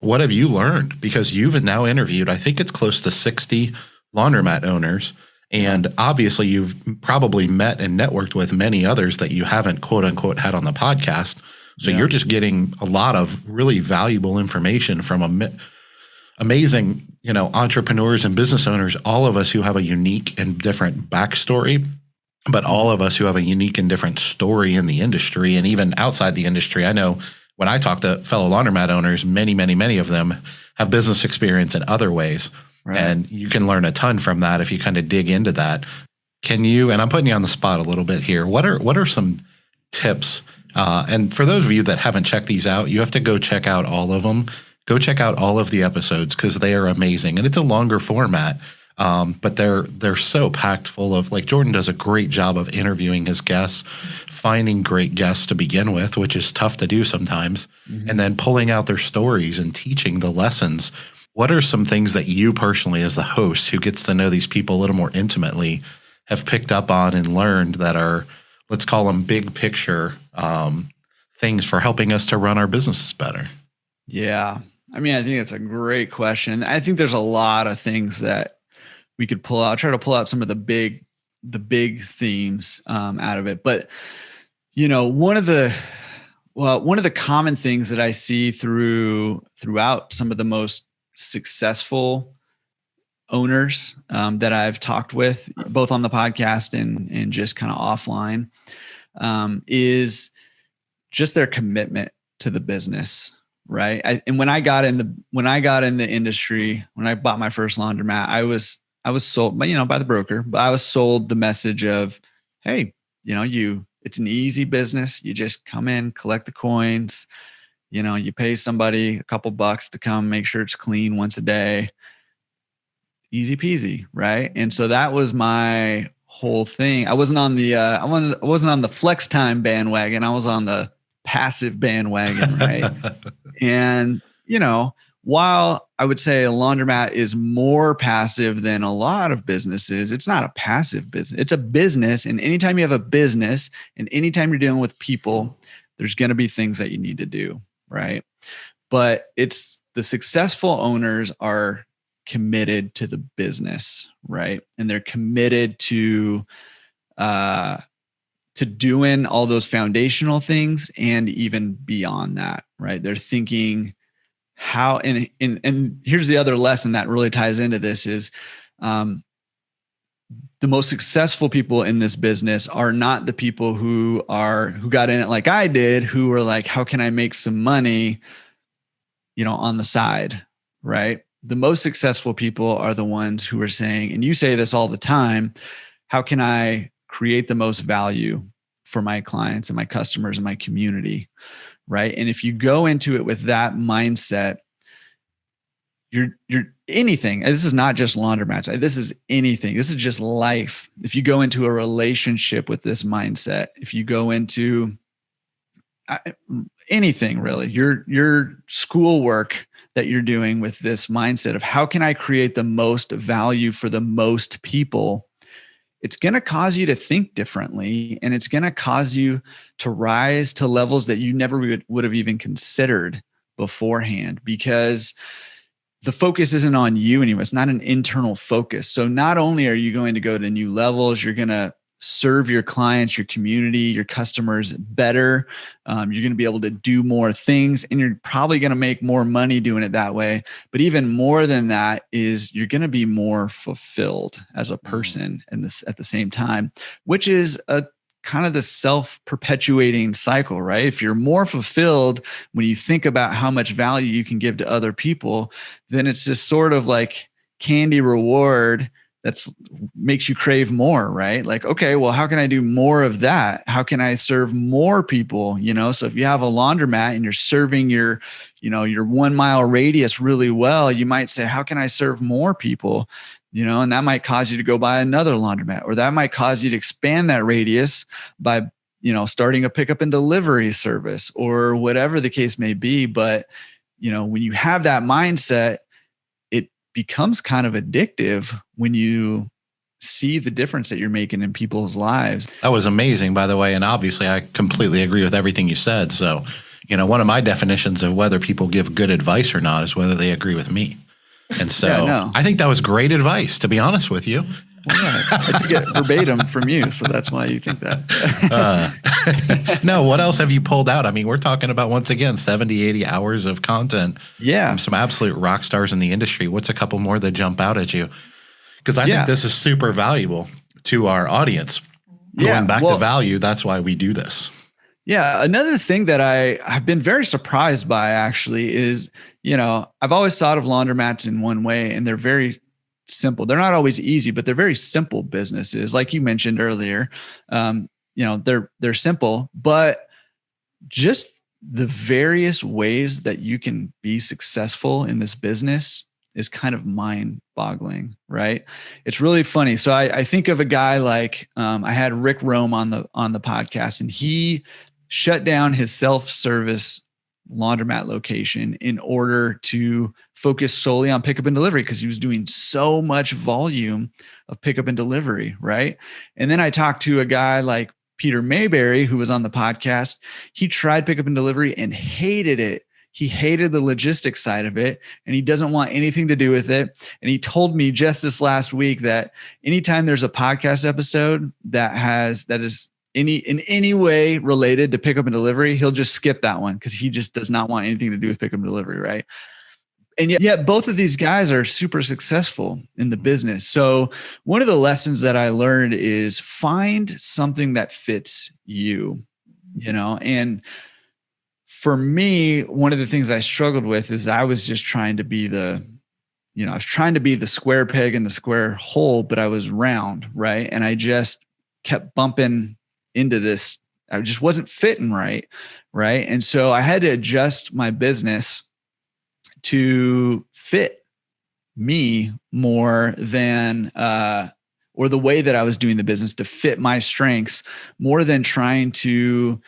What have you learned? Because you've now interviewed, I think it's close to 60 laundromat owners. And obviously you've probably met and networked with many others that you haven't quote unquote had on the podcast. So you're just getting a lot of really valuable information from amazing, entrepreneurs and business owners, all of us who have a unique and different backstory, but all of us who have a unique and different story in the industry and even outside the industry. I know when I talk to fellow laundromat owners, many, many, many of them have business experience in other ways. Right. And you can learn a ton from that if you kind of dig into that. Can you, and I'm putting you on the spot a little bit here, what are some tips? And for those of you that haven't checked these out, you have to go check out all of them. Go check out all of the episodes because they are amazing. And it's a longer format, but they're so packed full of, like, Jordan does a great job of interviewing his guests, finding great guests to begin with, which is tough to do sometimes, and then pulling out their stories and teaching the lessons. What are some things that you personally, as the host who gets to know these people a little more intimately, have picked up on and learned that are, let's call them big picture things for helping us to run our businesses better? Yeah. I mean, I think it's a great question. I think there's a lot of things that we could pull out, try to pull out some of the big themes out of it. But, one of the common things that I see throughout some of the most successful owners that I've talked with, both on the podcast and just kind of offline, is just their commitment to the business. Right. And when I got in the industry, when I bought my first laundromat, I was sold, by the broker, but I was sold the message of, hey, it's an easy business. You just come in, collect the coins, you pay somebody a couple bucks to come make sure it's clean once a day. Easy peasy. Right. And so that was my whole thing. I wasn't on the flex time bandwagon. I was on the passive bandwagon. Right. And, while I would say a laundromat is more passive than a lot of businesses, it's not a passive business. It's a business. And anytime you have a business and anytime you're dealing with people, there's going to be things that you need to do. Right. But it's the successful owners are committed to the business. Right. And they're committed to doing all those foundational things and even beyond that. Right. They're thinking how, and here's the other lesson that really ties into this is, the most successful people in this business are not the people who got in it like I did, who were like, how can I make some money, on the side, right? The most successful people are the ones who are saying, and you say this all the time, how can I create the most value for my clients and my customers and my community, right? And if you go into it with that mindset, you're anything. This is not just laundromats. This is anything. This is just life. If you go into a relationship with this mindset, if you go into anything really, your schoolwork that you're doing with this mindset of how can I create the most value for the most people, it's going to cause you to think differently, and it's going to cause you to rise to levels that you never would have even considered beforehand, because the focus isn't on you anymore. It's not an internal focus. So not only are you going to go to new levels, you're going to serve your clients, your community, your customers better. You're going to be able to do more things, and you're probably going to make more money doing it that way. But even more than that is you're going to be more fulfilled as a person at the same time, which is a kind of the self-perpetuating cycle, right? If you're more fulfilled when you think about how much value you can give to other people, then it's just sort of like candy reward that makes you crave more, right? Like, okay, well, how can I do more of that? How can I serve more people? So if you have a laundromat and you're serving your 1 mile radius really well, you might say, how can I serve more people? And that might cause you to go buy another laundromat, or that might cause you to expand that radius by starting a pickup and delivery service or whatever the case may be. But, when you have that mindset, it becomes kind of addictive when you see the difference that you're making in people's lives. That was amazing, by the way. And obviously I completely agree with everything you said. So, one of my definitions of whether people give good advice or not is whether they agree with me. And so I think that was great advice, to be honest with you. Well, yeah, I took it verbatim from you, so that's why you think that. No, what else have you pulled out? I mean, we're talking about, once again, 70, 80 hours of content from some absolute rock stars in the industry. What's a couple more that jump out at you? Because I think this is super valuable to our audience. Going back to value, that's why we do this. Yeah. Another thing that I've been very surprised by actually is, I've always thought of laundromats in one way, and they're very simple. They're not always easy, but they're very simple businesses. Like you mentioned earlier, they're simple, but just the various ways that you can be successful in this business is kind of mind-boggling, right? It's really funny. So I think of a guy like I had Rick Rome on the podcast, and he shut down his self-service laundromat location in order to focus solely on pickup and delivery because he was doing so much volume of pickup and delivery, right? And then I talked to a guy like Peter Mayberry, who was on the podcast. He tried pickup and delivery and hated it. He hated the logistics side of it, and he doesn't want anything to do with it. And he told me just this last week that anytime there's a podcast episode that is in any way related to pickup and delivery, he'll just skip that one because he just does not want anything to do with pickup and delivery, right? And yet both of these guys are super successful in the business. So one of the lessons that I learned is find something that fits you, and for me, one of the things I struggled with is I was just trying to be the square peg in the square hole, but I was round, right? And I just kept bumping into this. I just wasn't fitting right. And so I had to adjust my business to fit me more than, or the way that I was doing the business to fit my strengths more than trying to,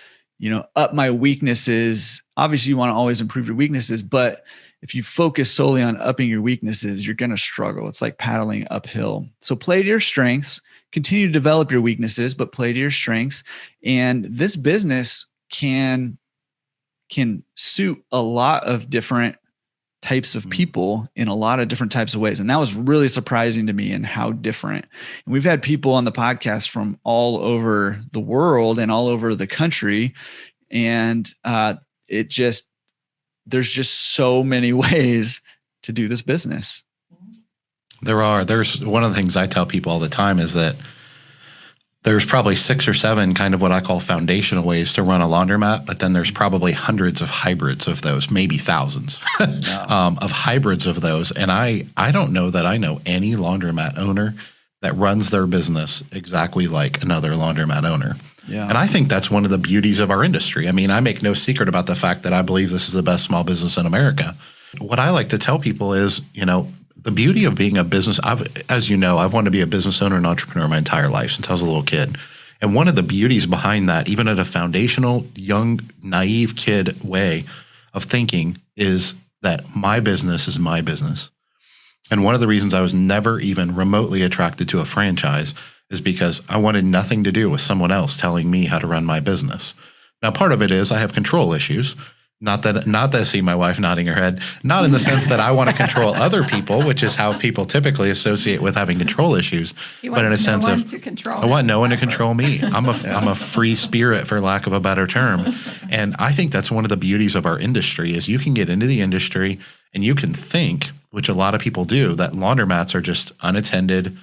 up my weaknesses. Obviously you want to always improve your weaknesses, but if you focus solely on upping your weaknesses, you're going to struggle. It's like paddling uphill. So play to your strengths, continue to develop your weaknesses, but play to your strengths. And this business can suit a lot of different types of people in a lot of different types of ways. And that was really surprising to me in how different. And we've had people on the podcast from all over the world and all over the country. And there's just so many ways to do this business. There's one of the things I tell people all the time is that there's probably 6 or 7 kind of what I call foundational ways to run a laundromat, but then there's probably hundreds of hybrids of those, maybe thousands of hybrids of those. And I don't know that I know any laundromat owner that runs their business exactly like another laundromat owner. Yeah. And I think that's one of the beauties of our industry. I mean, I make no secret about the fact that I believe this is the best small business in America. What I like to tell people is, the beauty of being a business, as you know, I've wanted to be a business owner and entrepreneur my entire life since I was a little kid. And one of the beauties behind that, even at a foundational, young, naive kid way of thinking, is that my business is my business. And one of the reasons I was never even remotely attracted to a franchise is because I wanted nothing to do with someone else telling me how to run my business. Now, part of it is I have control issues. Not that I see my wife nodding her head, not in the sense that I want to control other people, which is how people typically associate with having control issues, but in a sense of I want no one to control me. I'm a free spirit, for lack of a better term. And I think that's one of the beauties of our industry is you can get into the industry and you can think, which a lot of people do, that laundromats are just unattended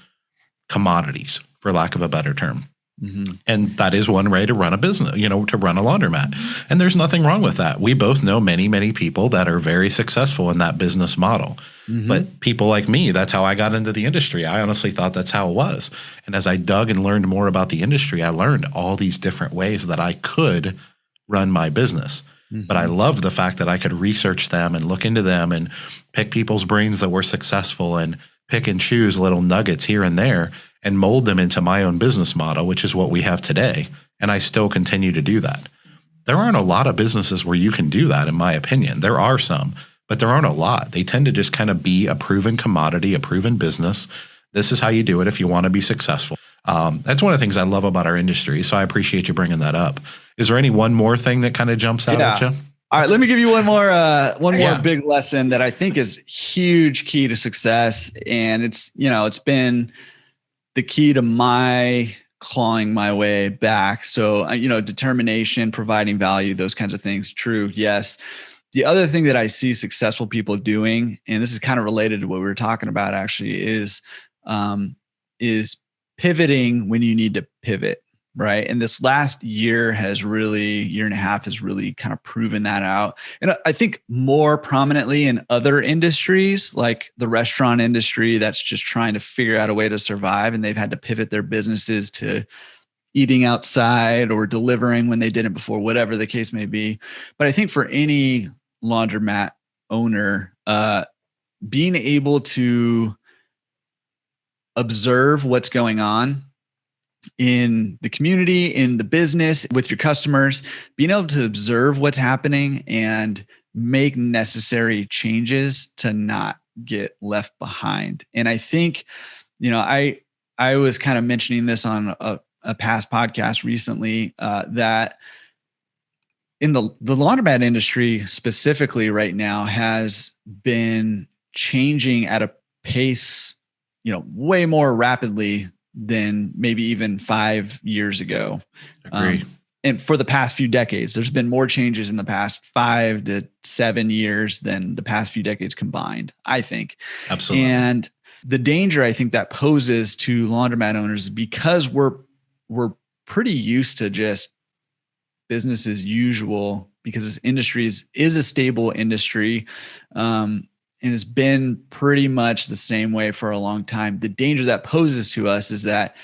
commodities, for lack of a better term. Mm-hmm. And that is one way to run a business, to run a laundromat. And there's nothing wrong with that. We both know many, many people that are very successful in that business model. Mm-hmm. But people like me, that's how I got into the industry. I honestly thought that's how it was. And as I dug and learned more about the industry, I learned all these different ways that I could run my business. Mm-hmm. But I loved the fact that I could research them and look into them and pick people's brains that were successful and pick and choose little nuggets here and there and mold them into my own business model, which is what we have today. and I still continue to do that. There aren't a lot of businesses where you can do that, in my opinion. There are some, but there aren't a lot. They tend to just kind of be a proven commodity, a proven business. This is how you do it if you want to be successful. That's one of the things I love about our industry. So I appreciate you bringing that up. Is there one more thing that kind of jumps out at you? All right, let me give you one more big lesson that I think is huge key to success. And it's been the key to my clawing my way back. So, determination, providing value, those kinds of things. True. Yes. The other thing that I see successful people doing, and this is kind of related to what we were talking about actually, is pivoting when you need to pivot, right? And this last year and a half has really kind of proven that out. And I think more prominently in other industries, like the restaurant industry, that's just trying to figure out a way to survive. And they've had to pivot their businesses to eating outside or delivering when they didn't before, whatever the case may be. But I think for any laundromat owner, being able to observe what's going on in the community, in the business, with your customers, being able to observe what's happening and make necessary changes to not get left behind. And I think, I was kind of mentioning this on a past podcast recently, that in the laundromat industry specifically right now has been changing at a pace, way more rapidly than maybe even 5 years ago. Agree. And for the past few decades, there's been more changes in the past 5 to 7 years than the past few decades combined, I think. Absolutely. And the danger I think that poses to laundromat owners, because we're pretty used to just business as usual, because this industry is a stable industry, and it's been pretty much the same way for a long time. The danger that poses to us is that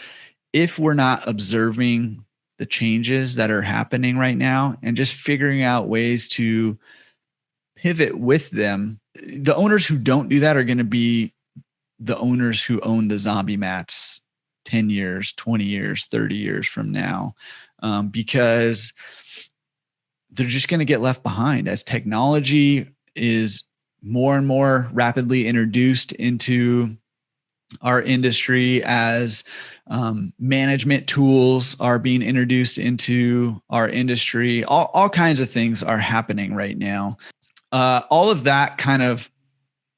if we're not observing the changes that are happening right now and just figuring out ways to pivot with them, the owners who don't do that are going to be the owners who own the zombie mats 10 years, 20 years, 30 years from now, because they're just going to get left behind as technology is more and more rapidly introduced into our industry, as management tools are being introduced into our industry. All kinds of things are happening right now. All of that kind of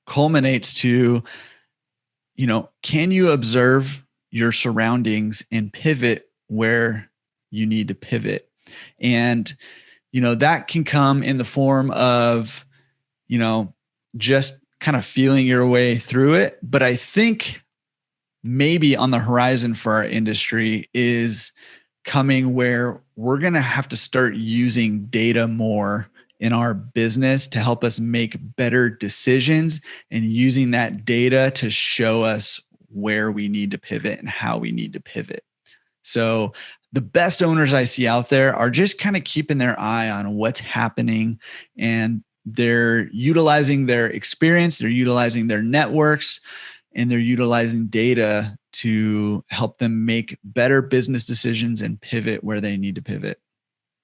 culminates to, can you observe your surroundings and pivot where you need to pivot? And, that can come in the form of, just kind of feeling your way through it. But I think maybe on the horizon for our industry is coming where we're going to have to start using data more in our business to help us make better decisions, and using that data to show us where we need to pivot and how we need to pivot. So the best owners I see out there are just kind of keeping their eye on what's happening, and they're utilizing their experience, they're utilizing their networks, and they're utilizing data to help them make better business decisions and pivot where they need to pivot.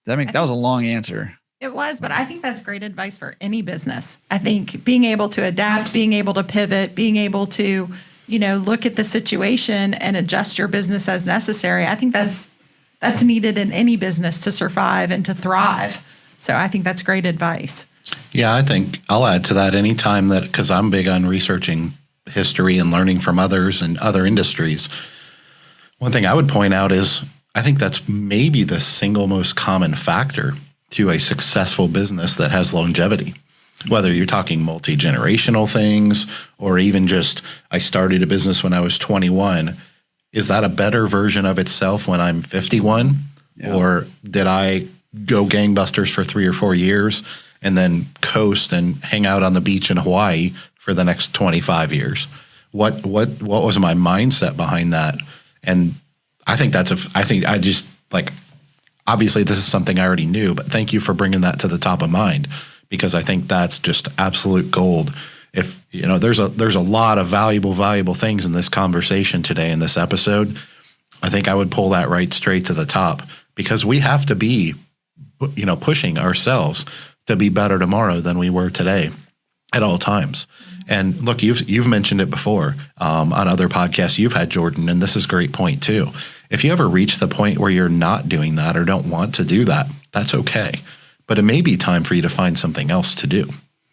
That was a long answer. It was, but I think that's great advice for any business. I think being able to adapt, being able to pivot, being able to, look at the situation and adjust your business as necessary. I think that's needed in any business to survive and to thrive. So I think that's great advice. Yeah, I think I'll add to that anytime that, because I'm big on researching history and learning from others and other industries. One thing I would point out is I think that's maybe the single most common factor to a successful business that has longevity. Whether you're talking multi-generational things or even just, I started a business when I was 21. Is that a better version of itself when I'm 51? Yeah. Or did I go gangbusters for 3 or 4 years and then coast and hang out on the beach in Hawaii for the next 25 years? What was my mindset behind that? And I think obviously this is something I already knew, but thank you for bringing that to the top of mind, because I think that's just absolute gold. If there's a lot of valuable things in this conversation today in this episode, I think I would pull that right straight to the top. because we have to be, pushing ourselves to be better tomorrow than we were today at all times. And look, you've mentioned it before on other podcasts you've had, Jordan, and this is a great point too. If you ever reach the point where you're not doing that or don't want to do that, that's okay. But it may be time for you to find something else to do.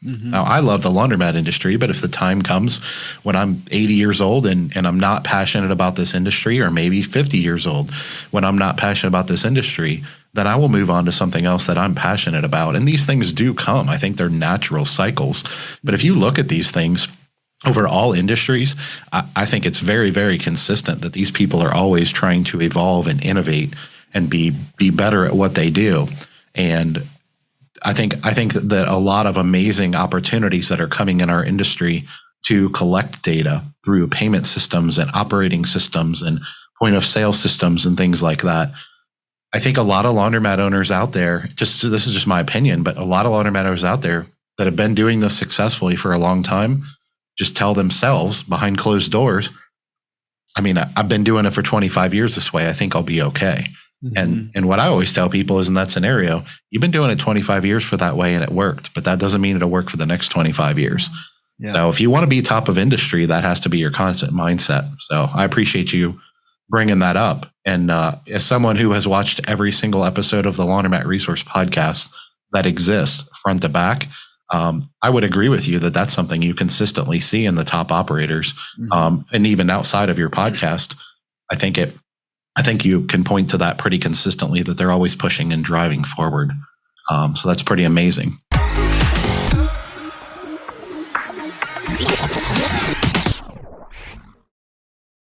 Mm-hmm. Now, I love the laundromat industry, but if the time comes when I'm 80 years old and I'm not passionate about this industry, or maybe 50 years old when I'm not passionate about this industry, then I will move on to something else that I'm passionate about. And these things do come. I think they're natural cycles. But if you look at these things over all industries, I think it's very, very consistent that these people are always trying to evolve and innovate and be better at what they do. And I think that a lot of amazing opportunities that are coming in our industry to collect data through payment systems and operating systems and point of sale systems and things like that. I think a lot of laundromat owners out there, this is just my opinion, but a lot of laundromat owners out there that have been doing this successfully for a long time just tell themselves behind closed doors, I mean, I've been doing it for 25 years this way. I think I'll be okay. Mm-hmm. And what I always tell people is, in that scenario, you've been doing it 25 years for that way and it worked, but that doesn't mean it'll work for the next 25 years. Yeah. So if you want to be top of industry, that has to be your constant mindset. So I appreciate you bringing that up. And as someone who has watched every single episode of the Laundromat Resource podcast that exists front to back, I would agree with you that that's something you consistently see in the top operators. Mm-hmm. And even outside of your podcast, I think you can point to that pretty consistently, that they're always pushing and driving forward. So that's pretty amazing.